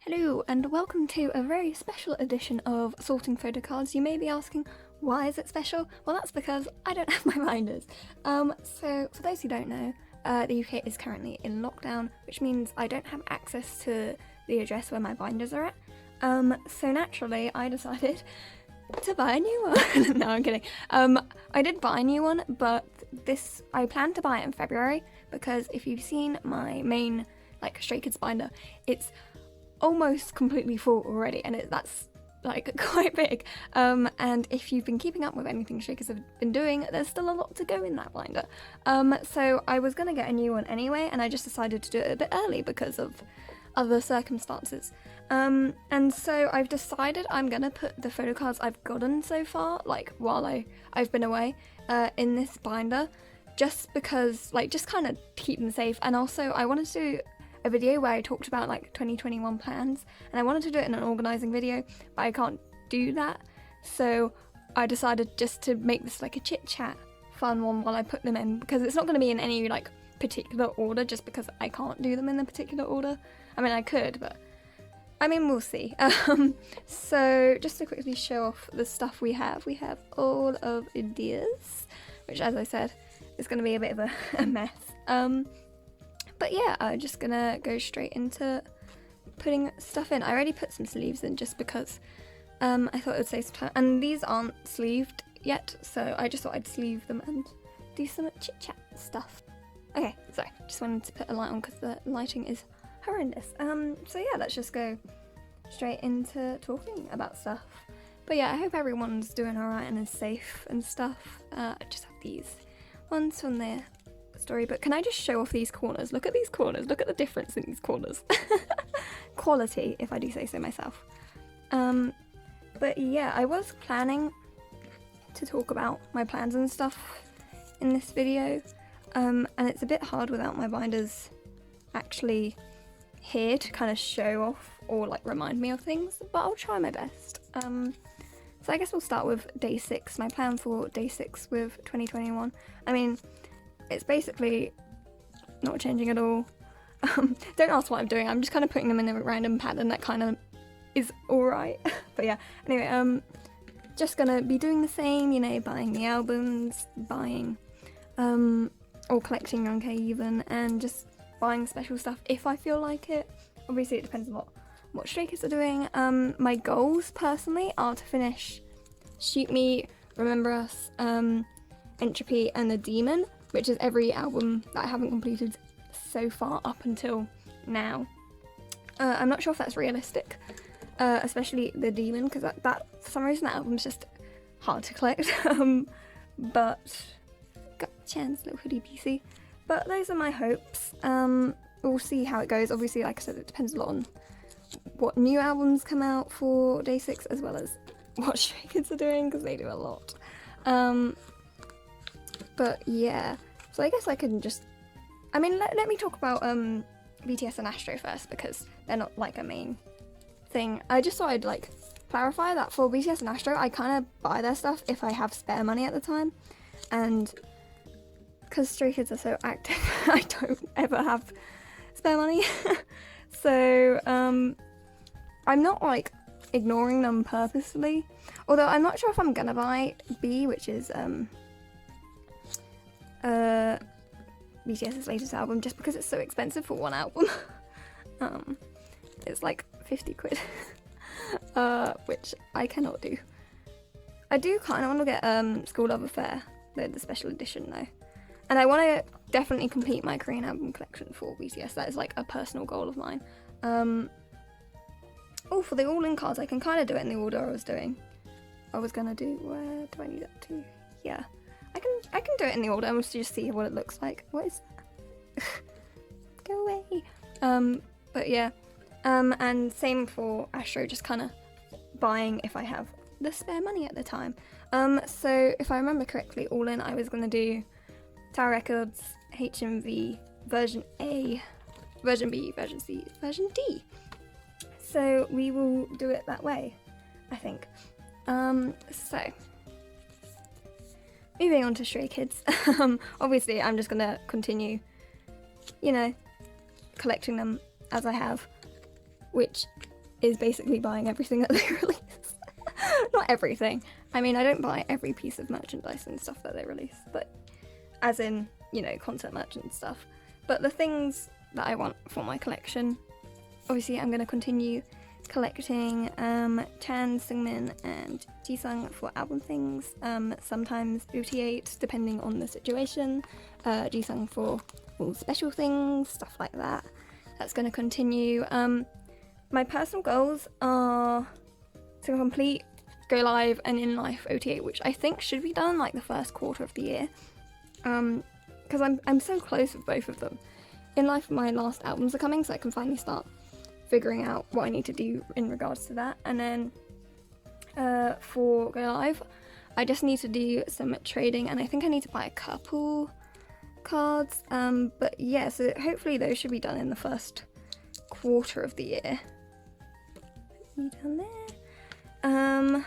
Hello and welcome to a very special edition of Sorting Photocards. You may be asking, why is it special? Well, that's because I don't have my binders. So for those who don't know, the UK is currently in lockdown, which means I don't have access to the address where my binders are at. So naturally I decided to buy a new one. No, I'm kidding. I did buy a new one, but I planned to buy it in February because if you've seen my main Stray Kids binder, it's almost completely full already, and that's quite big. And if you've been keeping up with anything Stray Kids have been doing, there's still a lot to go in that binder. So I was gonna get a new one anyway, and I just decided to do it a bit early because of other circumstances. And so I've decided I'm gonna put the photo cards I've gotten so far, while I've been away, in this binder, just because, just kind of keep them safe. And also I wanted to do a video where I talked about 2021 plans, and I wanted to do it in an organising video, but I can't do that, so I decided just to make this a chit chat fun one while I put them in, because it's not going to be in any particular order, just because I can't do them in a particular order. I mean, I could, but we'll see. So just to quickly show off the stuff we have all of these, which, as I said, is going to be a bit of a mess. But yeah, I'm just gonna go straight into putting stuff in. I already put some sleeves in just because I thought it would save some time. And these aren't sleeved yet, so I just thought I'd sleeve them and do some chit-chat stuff. Okay, sorry, just wanted to put a light on because the lighting is horrendous. So yeah, let's just go straight into talking about stuff. But yeah, I hope everyone's doing alright and is safe and stuff. I just have these ones from the storybook. Can I just show off these corners? Look at these corners. Look at the difference in these corners. Quality, if I do say so myself. But yeah, I was planning to talk about my plans and stuff in this video, and it's a bit hard without my binders actually here to kind of show off or remind me of things, but I'll try my best. So I guess we'll start with day 6. My plan for day 6 with 2021. It's basically not changing at all. Don't ask what I'm doing, I'm just kind of putting them in a random pattern that kind of is alright. But yeah, anyway, just gonna be doing the same, buying the albums, buying, or collecting Young K even, and just buying special stuff if I feel like it. Obviously it depends on what Stray Kids are doing. My goals, personally, are to finish Shoot Me, Remember Us, Entropy, and The Demon, which is every album that I haven't completed so far up until now. I'm not sure if that's realistic, especially The Demon, because that for some reason that album's just hard to collect. But got a chance, little hoodie PC. But those are my hopes. We'll see how it goes. Obviously, like I said, it depends a lot on what new albums come out for day 6, as well as what Stray Kids are doing, because they do a lot. But yeah, so I guess I can just, let me talk about BTS and Astro first, because they're not a main thing. I just thought I'd clarify that for BTS and Astro, I kind of buy their stuff if I have spare money at the time, and because Stray Kids are so active, I don't ever have spare money. So I'm not ignoring them purposely, although I'm not sure if I'm gonna buy B, which is BTS's latest album, just because it's so expensive for one album. It's 50 quid, which I cannot do. I do kind of want to get School Love Affair, the special edition though, and I want to definitely complete my Korean album collection for BTS. That is a personal goal of mine. Oh, for the all-in cards, I can kind of do it in the order I was doing. I was gonna do, where do I need that to? Yeah. I can do it in the order. I'm just to see what it looks like. What is that? Go away. But yeah. And same for Astro, just kind of buying if I have the spare money at the time. So if I remember correctly, all in I was gonna do Tower Records, HMV, version A, version B, version C, version D. So we will do it that way, I think. So moving on to Stray Kids. Obviously I'm just gonna continue, collecting them as I have, which is basically buying everything that they release. Not everything. I mean, I don't buy every piece of merchandise and stuff that they release, but as in, you know, concert merch and stuff. But the things that I want for my collection, obviously I'm going to continue collecting Chan, Seungmin and Jisung for album things, sometimes BT8 depending on the situation, Jisung for all special things, stuff like that. That's going to continue. My personal goals are to complete Go Live and In Life OTA, which I think should be done like the first quarter of the year, because I'm so close with both of them. In Life, my last albums are coming, so I can finally start figuring out what I need to do in regards to that. And then for Go Live, I just need to do some trading, and I think I need to buy a couple cards. But yeah, so hopefully those should be done in the first quarter of the year. Down there.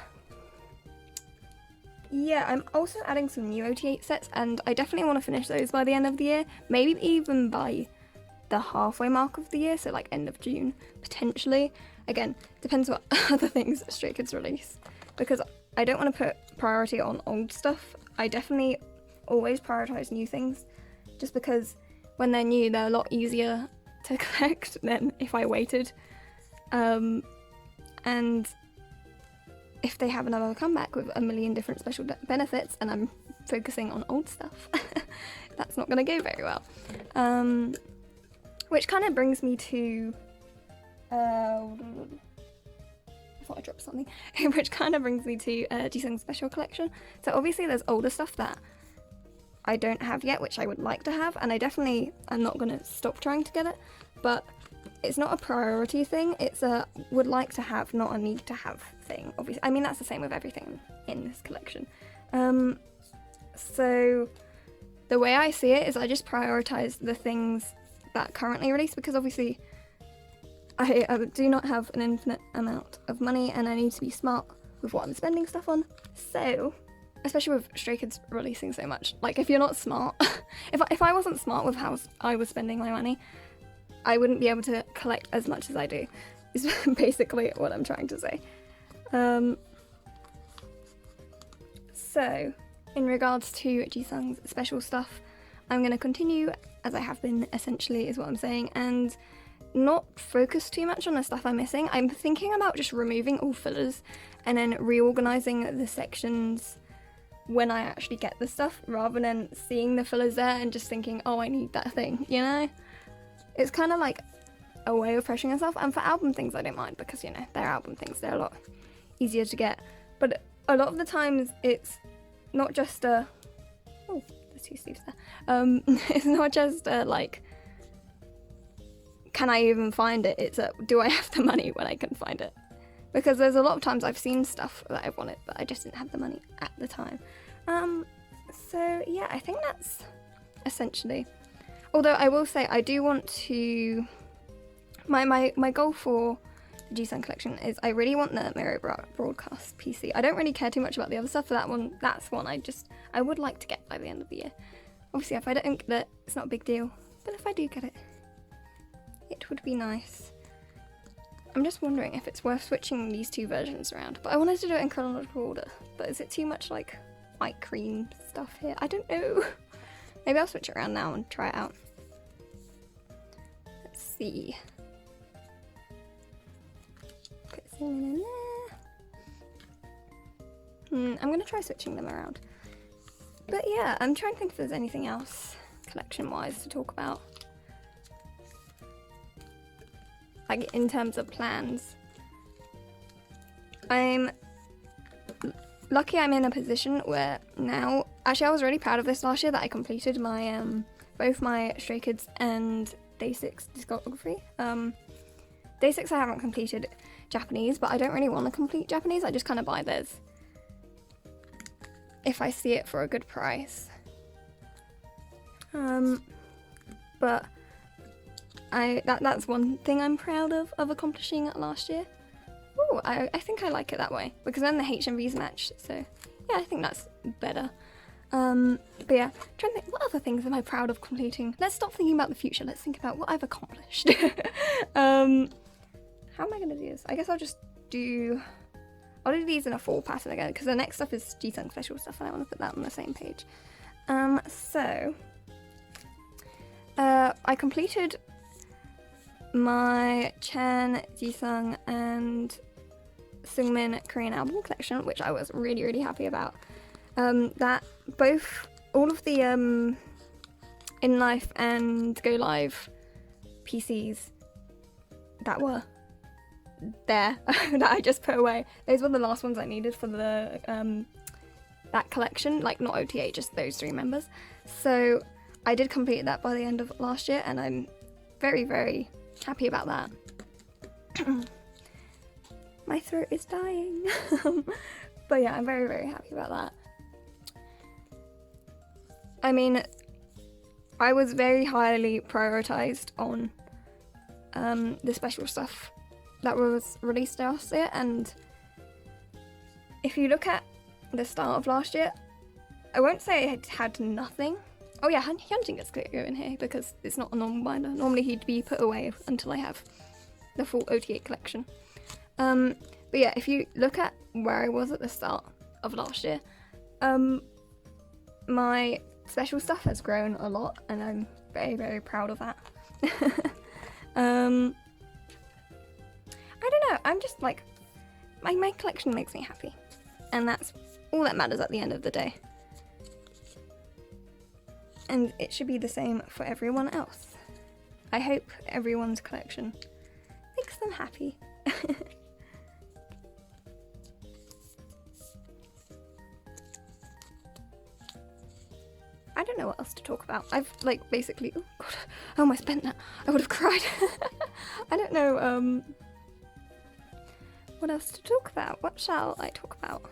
Yeah, I'm also adding some new OT8 sets, and I definitely want to finish those by the end of the year, maybe even by the halfway mark of the year, so like end of June, potentially. Again, depends what other things Stray Kids release, because I don't want to put priority on old stuff. I definitely always prioritize new things, just because when they're new, they're a lot easier to collect than if I waited. And if they have another comeback with a million different special benefits and I'm focusing on old stuff, that's not going to go very well. Which kind of brings me to... I thought I dropped something. Which kind of brings me to Jisung's special collection. So obviously there's older stuff that I don't have yet, which I would like to have, and I definitely am not going to stop trying to get it, but it's not a priority thing, it's a would like to have, not a need to have thing, obviously. I mean, that's the same with everything in this collection. So the way I see it is I just prioritize the things that currently release, because obviously I do not have an infinite amount of money and I need to be smart with what I'm spending stuff on. So, especially with Stray Kids releasing so much, like if you're not smart, if I wasn't smart with how I was spending my money, I wouldn't be able to collect as much as I do, is basically what I'm trying to say. So, in regards to Jisung's special stuff, I'm going to continue as I have been, essentially, is what I'm saying, and not focus too much on the stuff I'm missing. I'm thinking about just removing all fillers and then reorganising the sections when I actually get the stuff, rather than seeing the fillers there and just thinking, oh, I need that thing, you know? It's kind of like a way of pressuring yourself, and for album things I don't mind, because, you know, they're album things, they're a lot easier to get. But a lot of the times it's not just a... Oh, there's two sleeves there. It's not just a, like, can I even find it? It's a, do I have the money when I can find it? Because there's a lot of times I've seen stuff that I've wanted, but I just didn't have the money at the time. So yeah, I think that's essentially... Although I will say I do want to... My goal for the Jisung collection is I really want the Mirror Broadcast PC. I don't really care too much about the other stuff for that one. That's one I would like to get by the end of the year. Obviously, if I don't get it, it's not a big deal. But if I do get it, it would be nice. I'm just wondering if it's worth switching these two versions around. But I wanted to do it in chronological order. But is it too much like white cream stuff here? I don't know. Maybe I'll switch it around now and try it out. Let's see. Put something in there. I'm going to try switching them around. But yeah, I'm trying to think if there's anything else collection-wise to talk about. Like, in terms of plans. I'm lucky I'm in a position where now... Actually, I was really proud of this last year that I completed my both my Stray Kids and Day 6 discography. Day 6 I haven't completed Japanese, but I don't really want to complete Japanese. I just kind of buy theirs if I see it for a good price. But that's one thing I'm proud of accomplishing last year. Ooh, I think I like it that way, because then the HMVs match, so yeah, I think that's better. But yeah, trying to think, what other things am I proud of completing? Let's stop thinking about the future, let's think about what I've accomplished. How how am I gonna do this? I guess I'll do these in a full pattern again, because the next stuff is Jisung special stuff, and I want to put that on the same page. So I completed my Chan, Jisung, and Seungmin Korean album collection, which I was really, really happy about. All of the In Life and Go Live PCs that were there that I just put away, those were the last ones I needed for the that collection, like not OTA, just those 3 members. So I did complete that by the end of last year, and I'm very, very happy about that. My throat is dying. But yeah, I'm very, very happy about that. I mean, I was very highly prioritized on the special stuff that was released last year, and if you look at the start of last year, I won't say it had nothing. Oh yeah, Hyunjin gets to go in here because it's not a normal binder. Normally he'd be put away until I have the full OTA collection. But yeah, if you look at where I was at the start of last year, my special stuff has grown a lot, and I'm very, very proud of that. I don't know, I'm just like, my collection makes me happy, and that's all that matters at the end of the day. And it should be the same for everyone else. I hope everyone's collection makes them happy. I don't know what else to talk about. I've like basically, oh god, how am I spent that? I would have cried. I don't know what else to talk about. What shall I talk about?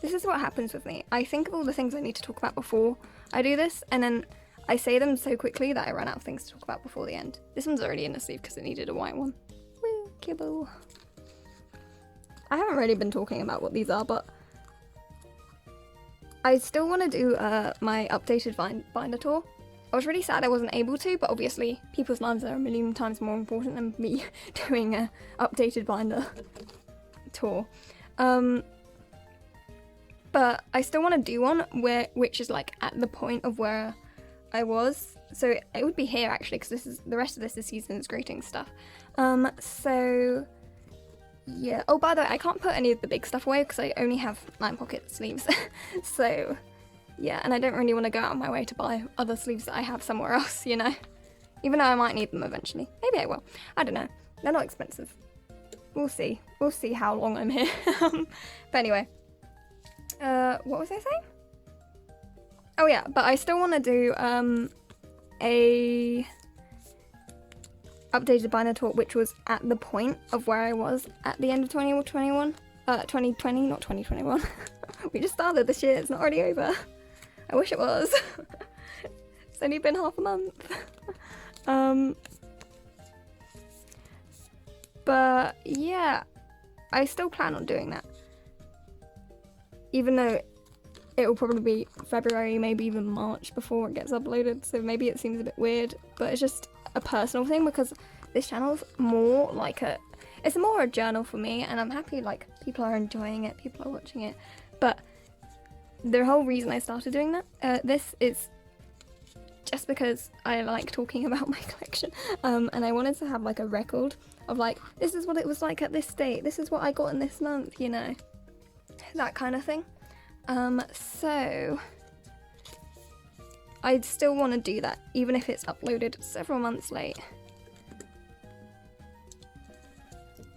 This is what happens with me. I think of all the things I need to talk about before I do this, and then I say them so quickly that I run out of things to talk about before the end. This one's already in the sleeve because it needed a white one. Woo, kibble. I haven't really been talking about what these are, but I still want to do my updated binder tour. I was really sad I wasn't able to, but obviously people's lives are a million times more important than me doing a updated binder tour. But I still want to do one which is like at the point of where I was. So it would be here actually, because the rest of this is season's greetings stuff. So yeah. Oh, by the way, I can't put any of the big stuff away because I only have 9 pocket sleeves. So yeah, and I don't really want to go out of my way to buy other sleeves that I have somewhere else, you know? Even though I might need them eventually. Maybe I will. I don't know. They're not expensive. We'll see. We'll see how long I'm here. But anyway. What was I saying? Oh yeah, but I still want to do a updated binder tour, which was at the point of where I was at the end of 2020, not 2021. We just started this year, it's not already over. I wish it was. It's only been half a month. But yeah, I still plan on doing that. Even though it will probably be February, maybe even March before it gets uploaded, so maybe it seems a bit weird, but it's just a personal thing because this channel's more like it's more a journal for me, and I'm happy like people are enjoying it, people are watching it. But the whole reason I started doing that, this is just because I like talking about my collection, and I wanted to have like a record of like, this is what it was like at this date, this is what I got in this month, you know, that kind of thing. So I'd still want to do that even if it's uploaded several months late.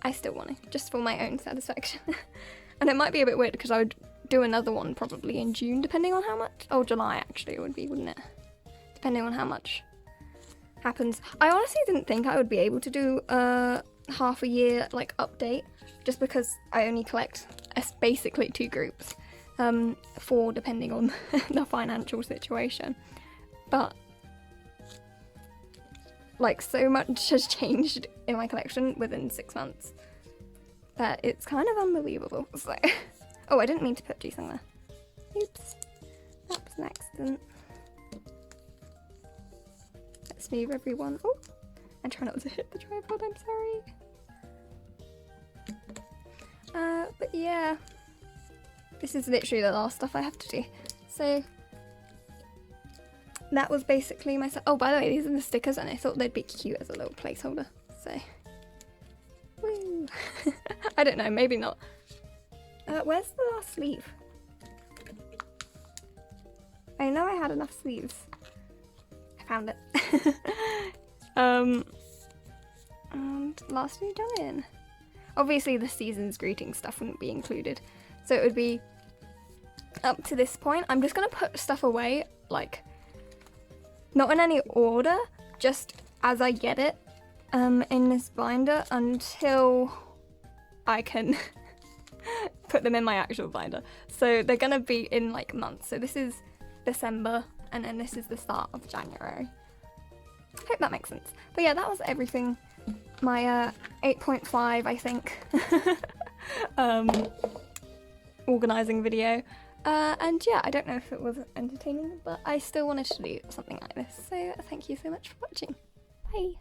I still want to, just for my own satisfaction. And it might be a bit weird because I would do another one probably in June, depending on how much. Oh, July actually it would be, wouldn't it? Depending on how much happens. I honestly didn't think I would be able to do a half a year like update, just because I only collect basically 2 groups, 4 depending on the financial situation. But like so much has changed in my collection within 6 months that it's kind of unbelievable. So oh, I didn't mean to put Jisung there. Oops, that was an accident. Let's move everyone. Oh, and try not to hit the tripod, I'm sorry. But yeah, this is literally the last stuff I have to do. So that was basically my... Oh, by the way, these are the stickers, and I thought they'd be cute as a little placeholder. So, woo. I don't know, maybe not. Where's the last sleeve? I know I had enough sleeves. I found it. And lastly, done. Obviously, the season's greeting stuff wouldn't be included, so it would be up to this point. I'm just gonna put stuff away, like, not in any order, just as I get it, in this binder until I can put them in my actual binder. So they're gonna be in like months. So this is December, and then this is the start of January. Hope that makes sense. But yeah, that was everything. My 8.5, I think, organising video. And yeah, I don't know if it was entertaining, but I still wanted to do something like this. So thank you so much for watching. Bye!